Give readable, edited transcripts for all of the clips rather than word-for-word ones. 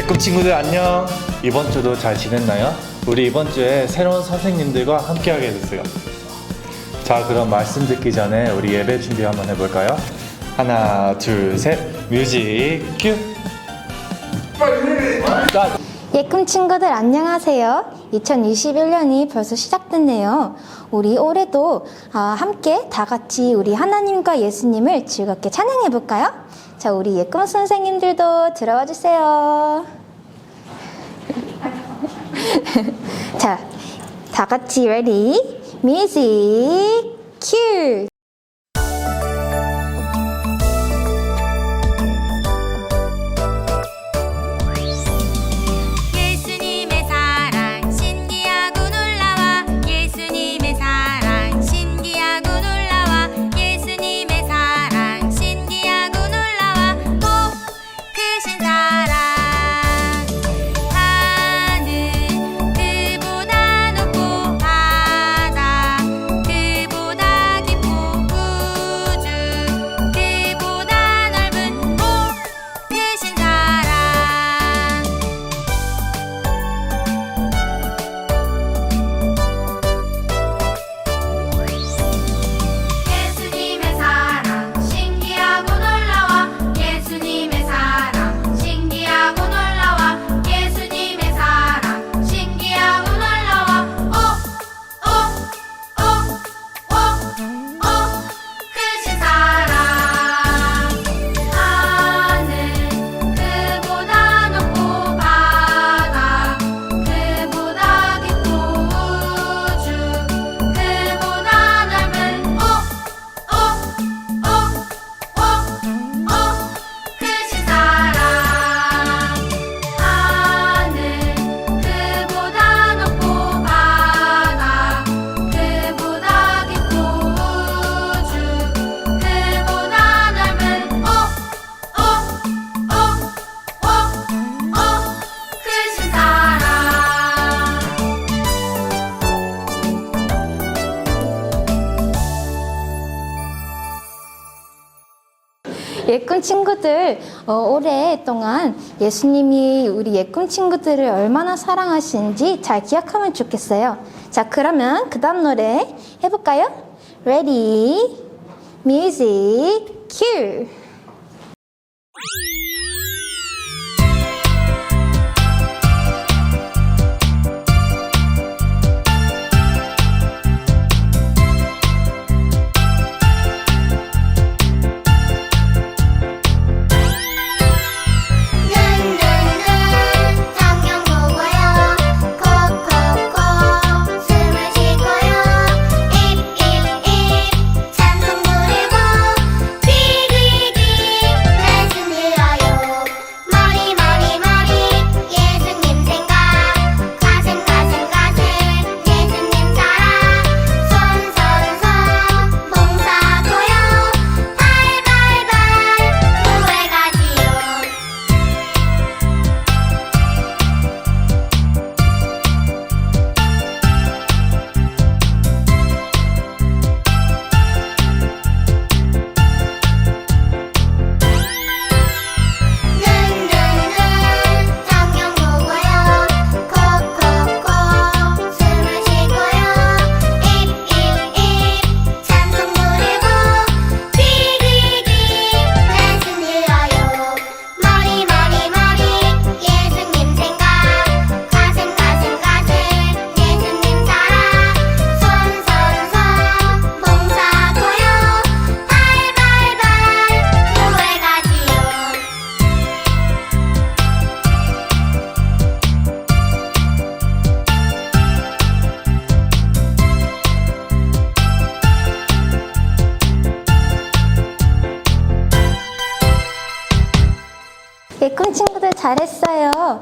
예꿈 친구들 안녕. 이번 주도 잘 지냈나요? 우리 이번 주에 새로운 선생님들과 함께하게 됐어요. 자, 그럼 말씀 듣기 전에 우리 예배 준비 한번 해볼까요? 하나, 둘, 셋, 뮤직 큐! 예꿈 친구들 안녕하세요. 2021년이 벌써 시작됐네요. 우리 올해도 함께 다 같이 우리 하나님과 예수님을 즐겁게 찬양해 볼까요? 자, 우리 예꿈 선생님들도 들어와 주세요. 자, 다 같이 ready? 뮤직 큐! 예수님의 사랑 신기하고 놀라워 예수님의 사랑 신기하고 놀라워 예수님의 사랑 신기하고 놀라워 오 크신 사랑 하늘 그보다 높고 바다 그보다 깊고 우주 그보다 넓은 오 크신 사랑 예수님의 사랑 신기하고 놀라워 예수님의 사랑 신기하고 놀라워 예수님의 사랑 신기하고 놀라워 오오오오오 크신 사랑 하늘 그보다 높고 바다 그보다 깊고 우주 그보다 넓은 오오오오오 크신 사랑 하늘 그보다 높고 바다 그보다 깊고 우주 그보다 넓은 오오오오오 크신 사랑 예꿈 친구들, 오랫동안 예수님이 우리 예꿈 친구들을 얼마나 사랑하시는지 잘 기억하면 좋겠어요. 자, 그러면 그 다음 노래 해볼까요? Ready, music, cue! 눈눈눈 성경 보고요 콕콕콕 숨을 쉬고요 입입입 찬송 부르고 귀귀귀 말씀 들어요 머리 예수님 생각 가슴 예수님 사랑 손 봉사고요 발발발 교회 가지요 눈눈눈 성경 보고요 콕콕콕 숨을 쉬고요 입입입 찬송 부르고 귀귀귀 말씀 들어요 머리 예수님 생각 가슴 예수님 사랑 손 봉사고요 발발발 교회 가지요 예꿈 친구들 잘했어요.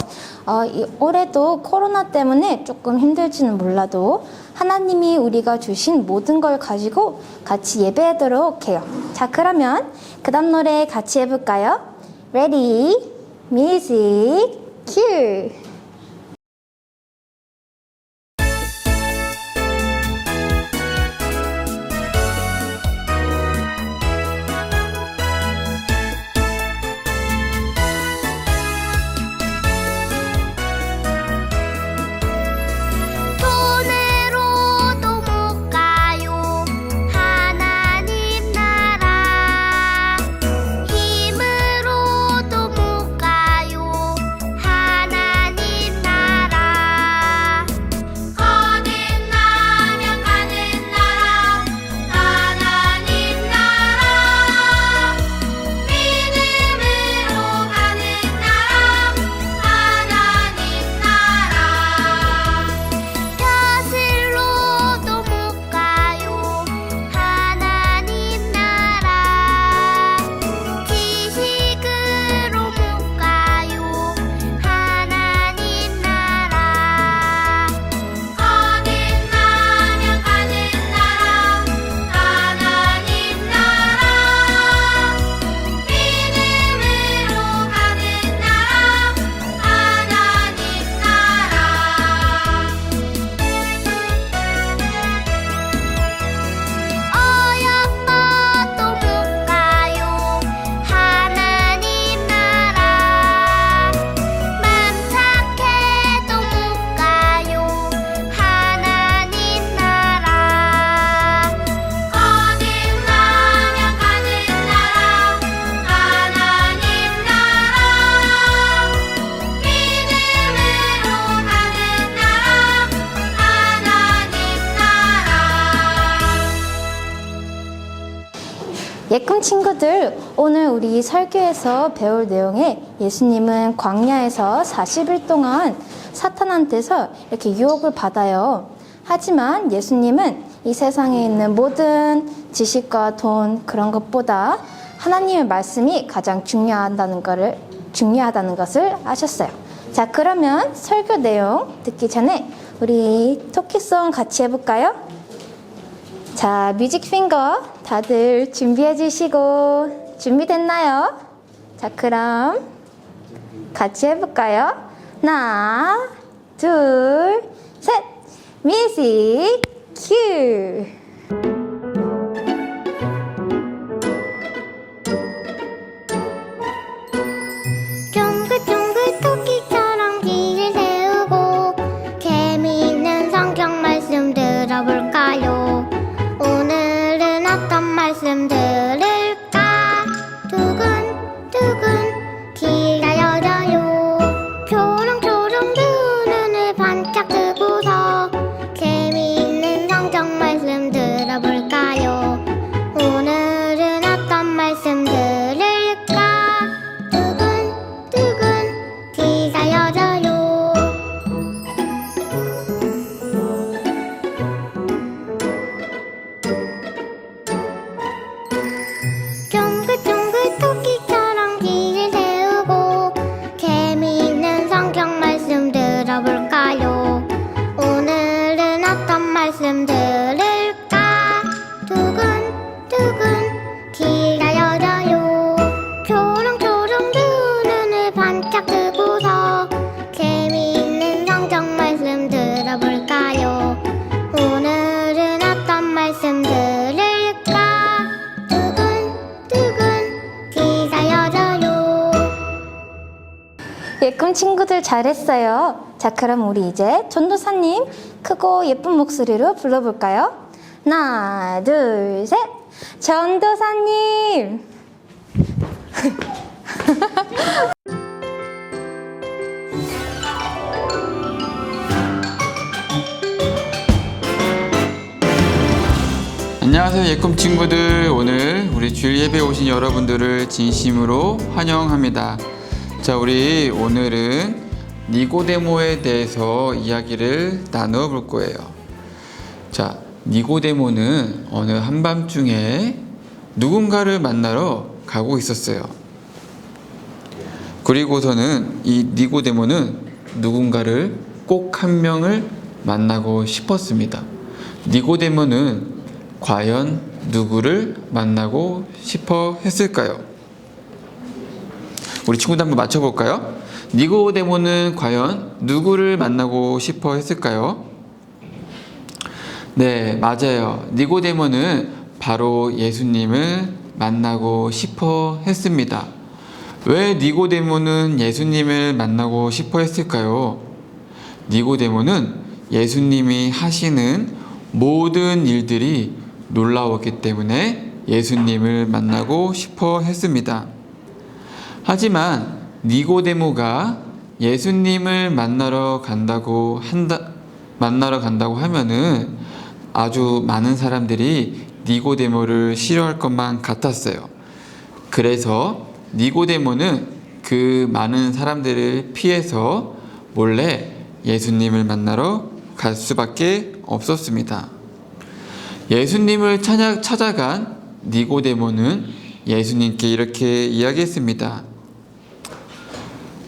올해도 코로나 때문에 조금 힘들지는 몰라도 하나님이 우리가 주신 모든 걸 가지고 같이 예배하도록 해요. 자, 그러면 그 다음 노래 같이 해볼까요? Ready, music, cue! 예꿈 친구들, 오늘 우리 설교에서 배울 내용에 예수님은 광야에서 40일 동안 사탄한테서 이렇게 유혹을 받아요. 하지만 예수님은 이 세상에 있는 모든 지식과 돈 그런 것보다 하나님의 말씀이 가장 중요하다는 것을 아셨어요. 자, 그러면 설교 내용 듣기 전에 우리 토끼송 같이 해볼까요? 자, 뮤직핑거 다들 준비해 주시고 준비됐나요? 자, 그럼 같이 해볼까요? 하나, 둘, 셋! 뮤직 큐! 쫑긋쫑긋 토끼처럼 귀를 세우고 재미있는 성경 말씀 들어볼까요? 오늘은 어떤 말씀 들을까? 두근두근 귀가 열려요. 초롱초롱 두 눈을 반짝 뜨고서 재미있는 성경 말씀 들어볼까요? 오늘은 어떤 말씀 들을까? 두근두근 귀가 열려요. 쫑긋쫑긋 토끼처럼 귀를 세우고 재미있는 성경 말씀 들어볼까요? 오늘은 어떤 말씀 들을까? 두근두근 귀가 열려요. 초롱초롱 두 눈을 반짝 뜨고서 재미있는 성경 말씀 들어볼까요? 오늘은 어떤 말씀 들을까? 두근두근 귀가 열려요. 예꿈 친구들 잘했어요. 자, 그럼 우리 이제 전도사님 크고 예쁜 목소리로 불러볼까요? 하나, 둘, 셋! 전도사님! 안녕하세요 예꿈 친구들. 오늘 우리 주일 예배에 오신 여러분들을 진심으로 환영합니다. 자, 우리 오늘은 니고데모에 대해서 이야기를 나누어 볼 거예요. 자, 니고데모는 어느 한밤중에 누군가를 만나러 가고 있었어요. 그리고서는 이 니고데모는 누군가를 꼭 한 명을 만나고 싶었습니다. 니고데모는 과연 누구를 만나고 싶어 했을까요? 우리 친구들 한번 맞춰볼까요? 니고데모는 과연 누구를 만나고 싶어 했을까요? 네, 맞아요. 니고데모는 바로 예수님을 만나고 싶어 했습니다. 왜 니고데모는 예수님을 만나고 싶어 했을까요? 니고데모는 예수님이 하시는 모든 일들이 놀라웠기 때문에 예수님을 만나고 싶어 했습니다. 하지만 니고데모가 예수님을 만나러 간다고 하면은 아주 많은 사람들이 니고데모를 싫어할 것만 같았어요. 그래서 니고데모는 그 많은 사람들을 피해서 몰래 예수님을 만나러 갈 수밖에 없었습니다. 예수님을 찾아간 니고데모는 예수님께 이렇게 이야기했습니다.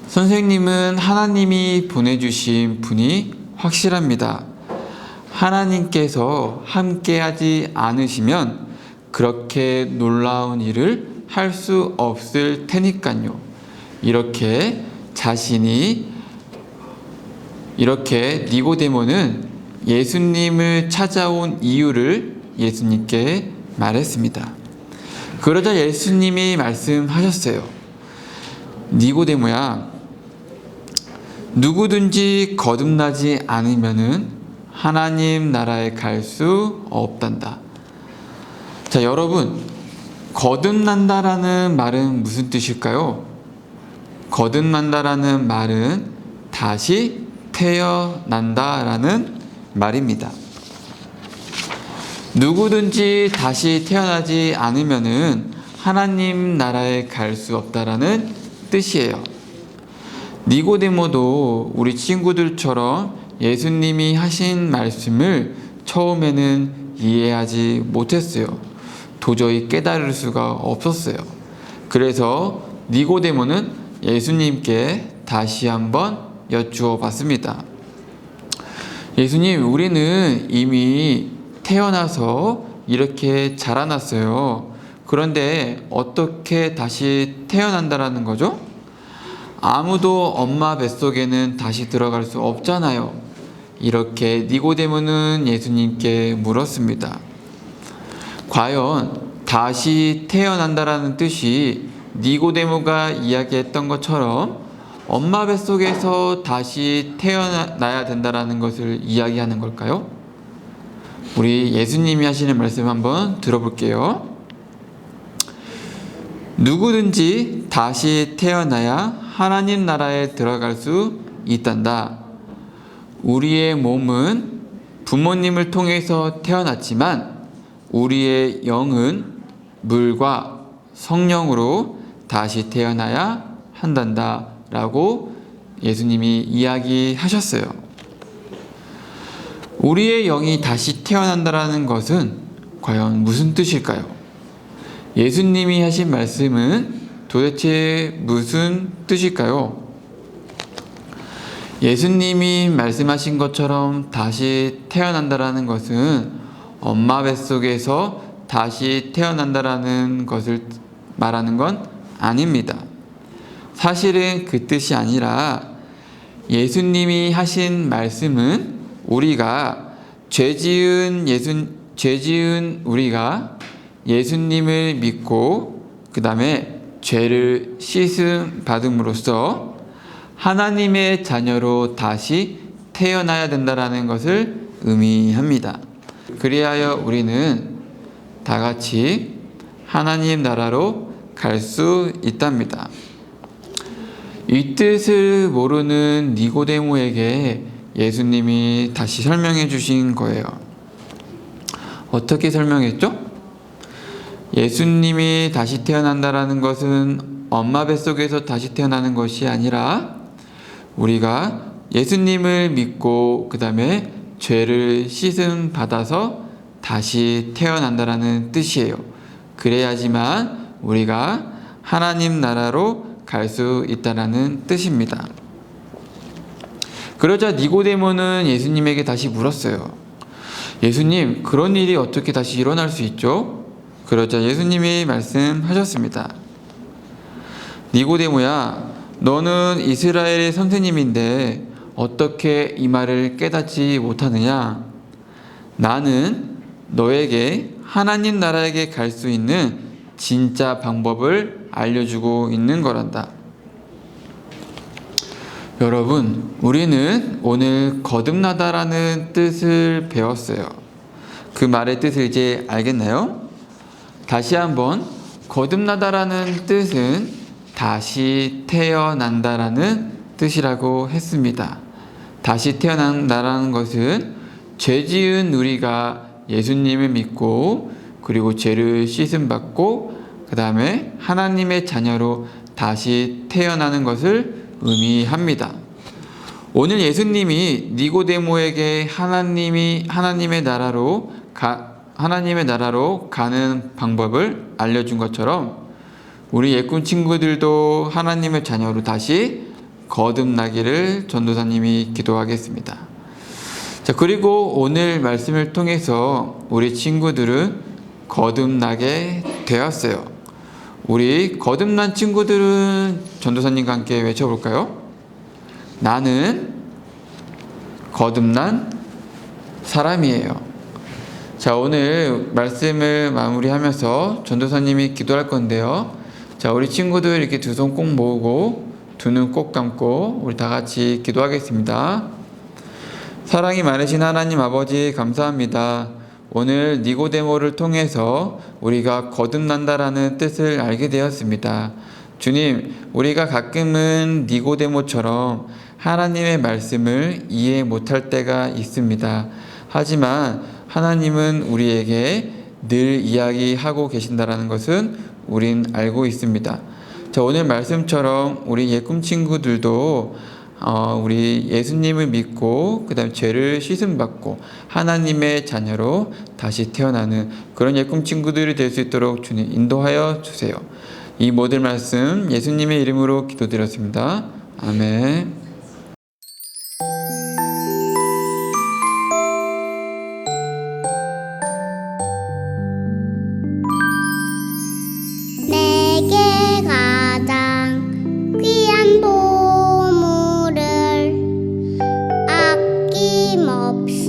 선생님은 하나님이 보내주신 분이 확실합니다. 하나님께서 함께하지 않으시면 그렇게 놀라운 일을 할 수 없을 테니까요. 이렇게 니고데모는 예수님을 찾아온 이유를 예수님께 말했습니다. 그러자 예수님이 말씀하셨어요. 니고데모야, 누구든지 거듭나지 않으면은 하나님 나라에 갈 수 없단다. 자, 여러분, 거듭난다라는 말은 무슨 뜻일까요? 거듭난다라는 말은 다시 태어난다라는 말입니다. 누구든지 다시 태어나지 않으면은 하나님 나라에 갈 수 없다라는 뜻이에요. 니고데모도 우리 친구들처럼 예수님이 하신 말씀을 처음에는 이해하지 못했어요. 도저히 깨달을 수가 없었어요. 그래서 니고데모는 예수님께 다시 한번 여쭈어 봤습니다. 예수님, 우리는 이미 태어나서 이렇게 자라났어요. 그런데 어떻게 다시 태어난다라는 거죠? 아무도 엄마 뱃속에는 다시 들어갈 수 없잖아요. 이렇게 니고데모는 예수님께 물었습니다. 과연 다시 태어난다라는 뜻이 니고데모가 이야기했던 것처럼 엄마 뱃속에서 다시 태어나야 된다라는 것을 이야기하는 걸까요? 우리 예수님이 하시는 말씀 한번 들어볼게요. 누구든지 다시 태어나야 하나님 나라에 들어갈 수 있단다. 우리의 몸은 부모님을 통해서 태어났지만 우리의 영은 물과 성령으로 다시 태어나야 한단다 라고 예수님이 이야기하셨어요. 우리의 영이 다시 태어난다라는 것은 과연 무슨 뜻일까요? 예수님이 하신 말씀은 도대체 무슨 뜻일까요? 예수님이 말씀하신 것처럼 다시 태어난다라는 것은 엄마 뱃속에서 다시 태어난다라는 것을 말하는 건 아닙니다. 사실은 그 뜻이 아니라 예수님이 하신 말씀은 우리가 죄지은 우리가 예수님을 믿고 그 다음에 죄를 씻음 받음으로써 하나님의 자녀로 다시 태어나야 된다라는 것을 의미합니다. 그리하여 우리는 다 같이 하나님 나라로 갈 수 있답니다. 이 뜻을 모르는 니고데모에게 예수님이 다시 설명해 주신 거예요. 어떻게 설명했죠? 예수님이 다시 태어난다라는 것은 엄마 뱃속에서 다시 태어나는 것이 아니라 우리가 예수님을 믿고 그 다음에 죄를 씻음 받아서 다시 태어난다라는 뜻이에요. 그래야지만 우리가 하나님 나라로 갈 수 있다라는 뜻입니다. 그러자 니고데모는 예수님에게 다시 물었어요. 예수님, 그런 일이 어떻게 다시 일어날 수 있죠? 그러자 예수님이 말씀하셨습니다. 니고데모야, 너는 이스라엘의 선생님인데 어떻게 이 말을 깨닫지 못하느냐? 나는 너에게 하나님 나라에게 갈 수 있는 진짜 방법을 알려주고 있는 거란다. 여러분, 우리는 오늘 거듭나다라는 뜻을 배웠어요. 그 말의 뜻을 이제 알겠나요? 다시 한번, 거듭나다라는 뜻은 다시 태어난다라는 뜻이라고 했습니다. 다시 태어난다라는 것은 죄 지은 우리가 예수님을 믿고 그리고 죄를 씻음 받고 그 다음에 하나님의 자녀로 다시 태어나는 것을 의미합니다. 오늘 예수님이 니고데모에게 하나님의 나라로 가는 방법을 알려준 것처럼 우리 예꿈 친구들도 하나님의 자녀로 다시 거듭나기를 전도사님이 기도하겠습니다. 자, 그리고 오늘 말씀을 통해서 우리 친구들은 거듭나게 되었어요. 우리 거듭난 친구들은 전도사님과 함께 외쳐볼까요? 나는 거듭난 사람이에요. 자, 오늘 말씀을 마무리하면서 전도사님이 기도할 건데요. 자, 우리 친구들 이렇게 두 손 꼭 모으고 두 눈 꼭 감고 우리 다 같이 기도하겠습니다. 사랑이 많으신 하나님 아버지, 감사합니다. 오늘 니고데모를 통해서 우리가 거듭난다라는 뜻을 알게 되었습니다. 주님, 우리가 가끔은 니고데모처럼 하나님의 말씀을 이해 못할 때가 있습니다. 하지만 하나님은 우리에게 늘 이야기하고 계신다라는 것은 우린 알고 있습니다. 자, 오늘 말씀처럼 우리 예꿈 친구들도 우리 예수님을 믿고 그 다음에 죄를 씻음받고 하나님의 자녀로 다시 태어나는 그런 예꿈 친구들이 될 수 있도록 주님 인도하여 주세요. 이 모든 말씀 예수님의 이름으로 기도드렸습니다. 아멘. 내게 가장 귀한 보물을 아낌없이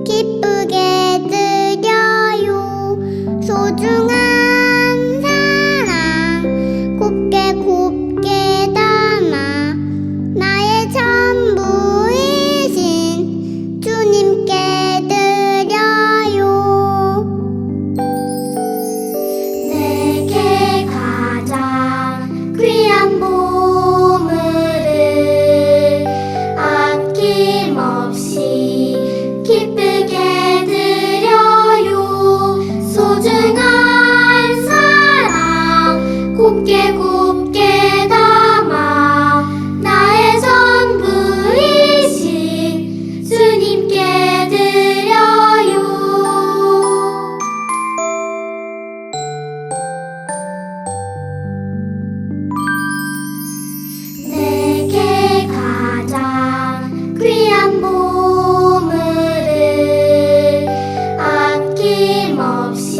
기쁘게 드려요. 소중한 사랑 곱게 곱게 담아 나의 전부이신 주님께 드려요. 내게 가장 귀한 보물을 아낌없이 기쁘게 드려요. 소중한 사랑 곱게 곱게 담아 나의 전부이신 주님께 드려요. 내게 가장 귀한 보물을 아낌없이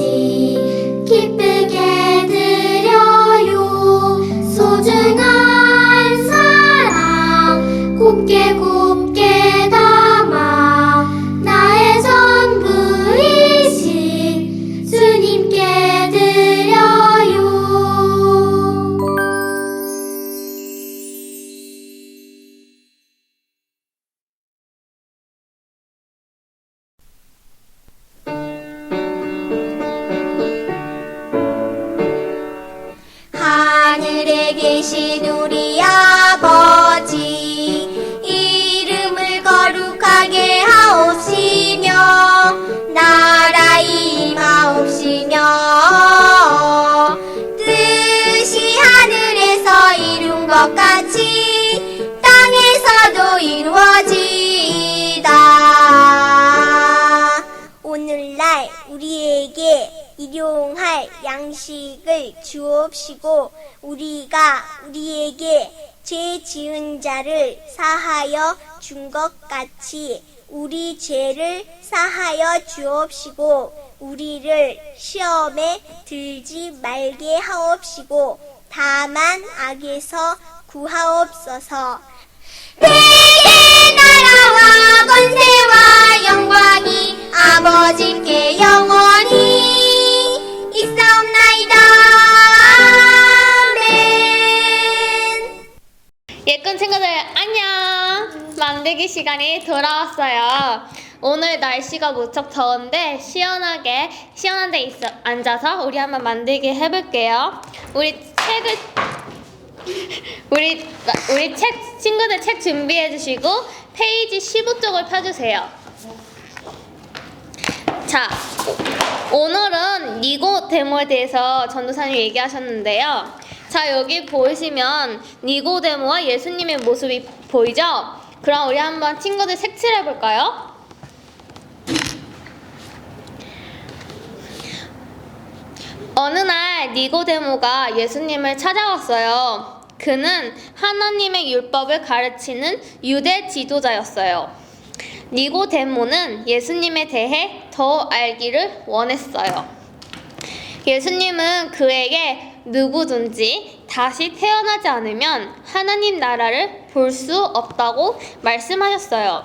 기쁘게 드려요. 소중한 사랑 곱게 곱게 담아 나의 전부이신 주님께 드려요. 하늘에 계신 우리 아버지 이름을 거룩하게 하옵시며 나라 임하옵시며 뜻이 하늘에서 이룬 것 같이 땅에서도 이루어지이다. 오늘날 우리에게 일용할 양식을 주옵시고 우리가 우리에게 죄 지은 자를 사하여 준 것 같이 우리 죄를 사하여 주옵시고 우리를 시험에 들지 말게 하옵시고 다만 악에서 구하옵소서. 대개 나라와 권세와 영광이 아버지께 영원히 있사옵나이다. 아멘. 예쁜 친구들 안녕! 만들기 시간이 돌아왔어요. 오늘 날씨가 무척 더운데 시원한 데 앉아서 우리 한번 만들기 해볼게요. 우리 친구들 책 준비해 주시고 페이지 15쪽을 펴주세요. 자, 오늘은 니고데모에 대해서 전도사님이 얘기하셨는데요. 자, 여기 보이시면 니고데모와 예수님의 모습이 보이죠? 그럼 우리 한번 친구들 색칠해 볼까요? 어느 날 니고데모가 예수님을 찾아왔어요. 그는 하나님의 율법을 가르치는 유대 지도자였어요. 니고데모는 예수님에 대해 더 알기를 원했어요. 예수님은 그에게 누구든지 다시 태어나지 않으면 하나님 나라를 볼 수 없다고 말씀하셨어요.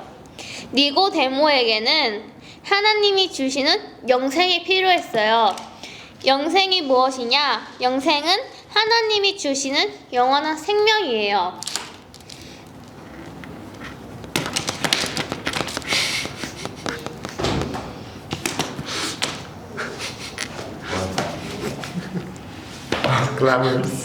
니고데모에게는 하나님이 주시는 영생이 필요했어요. 영생이 무엇이냐? 영생은 하나님이 주시는 영원한 생명이에요. Glamorous.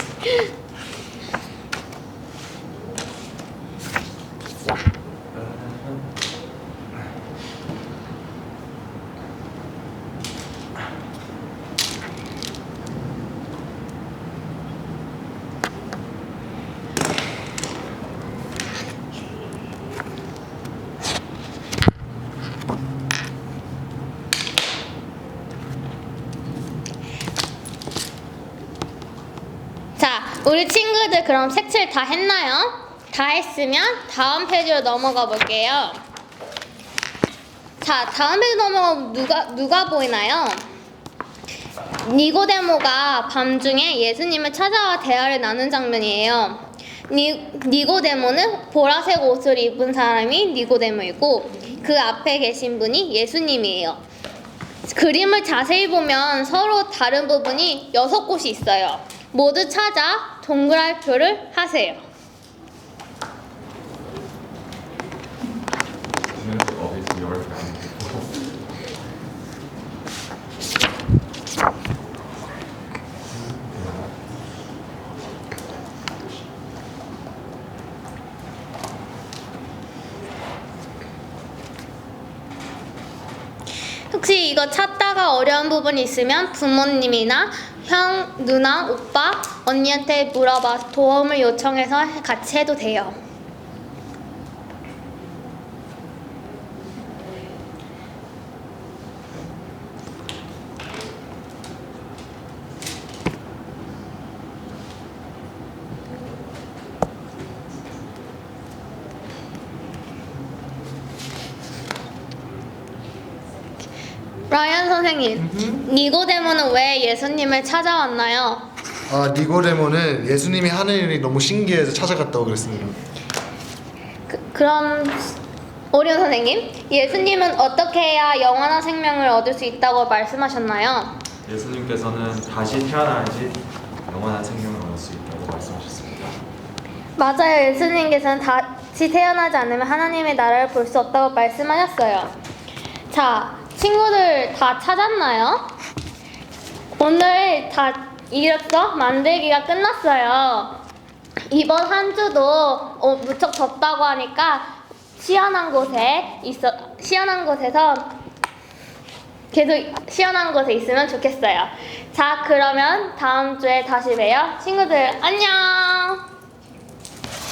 우리 친구들 그럼 색칠 다 했나요? 다 했으면 다음 페이지로 넘어가 볼게요. 자, 다음 페이지 넘어가면 누가 보이나요? 니고데모가 밤중에 예수님을 찾아와 대화를 나눈 장면이에요. 니고데모는 보라색 옷을 입은 사람이 니고데모이고 그 앞에 계신 분이 예수님이에요. 그림을 자세히 보면 서로 다른 부분이 6곳이 있어요. 모두 찾아 동그라표를 하세요. 혹시 이거 찾다가 어려운 부분이 있으면 부모님이나 형, 누나, 오빠, 언니한테 물어봐 도움을 요청해서 같이 해도 돼요. 라이언 선생님, 니고데모는 왜 예수님을 찾아왔나요? 니고데모는 예수님이 하는 일이 너무 신기해서 찾아갔다고 그랬습니다. 그럼 오리온 선생님, 예수님은 어떻게 해야 영원한 생명을 얻을 수 있다고 말씀하셨나요? 예수님께서는 다시 태어나야지 영원한 생명을 얻을 수 있다고 말씀하셨습니다. 맞아요. 예수님께서는 다시 태어나지 않으면 하나님의 나라를 볼 수 없다고 말씀하셨어요. 자, 친구들 다 찾았나요? 오늘 다 이력서 만들기가 끝났어요. 이번 한 주도 무척 덥다고 하니까 시원한 곳에서 계속 시원한 곳에 있으면 좋겠어요. 자, 그러면 다음 주에 다시 봬요. 친구들 안녕.